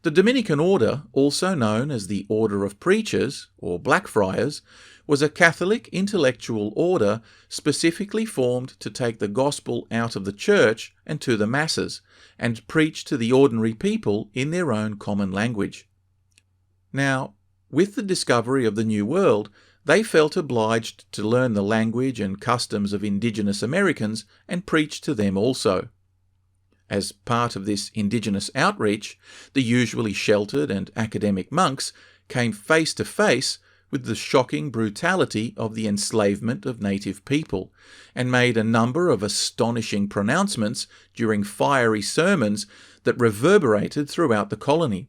The Dominican order, also known as the Order of Preachers, or Blackfriars, was a Catholic intellectual order specifically formed to take the gospel out of the church and to the masses, and preach to the ordinary people in their own common language. Now, with the discovery of the New World, they felt obliged to learn the language and customs of indigenous Americans and preach to them also. As part of this indigenous outreach, the usually sheltered and academic monks came face to face with the shocking brutality of the enslavement of native people, and made a number of astonishing pronouncements during fiery sermons that reverberated throughout the colony.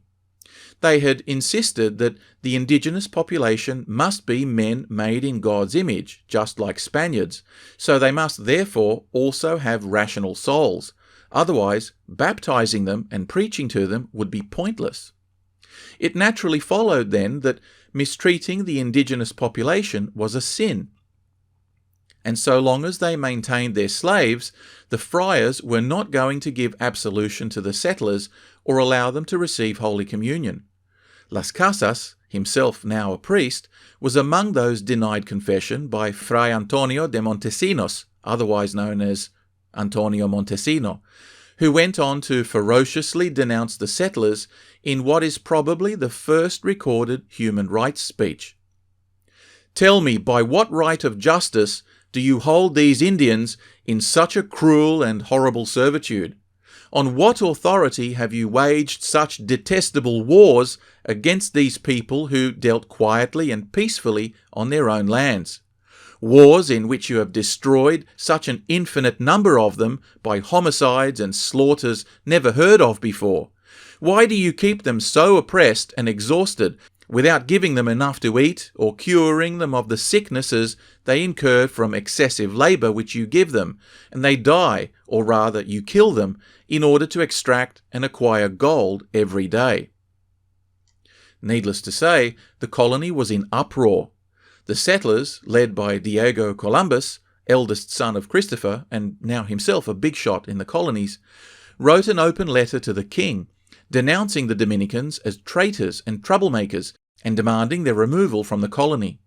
They had insisted that the indigenous population must be men made in God's image, just like Spaniards, so they must therefore also have rational souls. Otherwise, baptizing them and preaching to them would be pointless. It naturally followed then that mistreating the indigenous population was a sin. And so long as they maintained their slaves, the friars were not going to give absolution to the settlers or allow them to receive Holy Communion. Las Casas, himself now a priest, was among those denied confession by Fray Antonio de Montesinos, otherwise known as Antonio Montesino, who went on to ferociously denounce the settlers in what is probably the first recorded human rights speech. "Tell me, by what right of justice do you hold these Indians in such a cruel and horrible servitude? On what authority have you waged such detestable wars against these people who dealt quietly and peacefully on their own lands? Wars in which you have destroyed such an infinite number of them by homicides and slaughters never heard of before. Why do you keep them so oppressed and exhausted without giving them enough to eat or curing them of the sicknesses they incur from excessive labour which you give them, and they die, or rather you kill them, in order to extract and acquire gold every day?" Needless to say, the colony was in uproar. The settlers, led by Diego Columbus, eldest son of Christopher and now himself a big shot in the colonies, wrote an open letter to the king, denouncing the Dominicans as traitors and troublemakers and demanding their removal from the colony.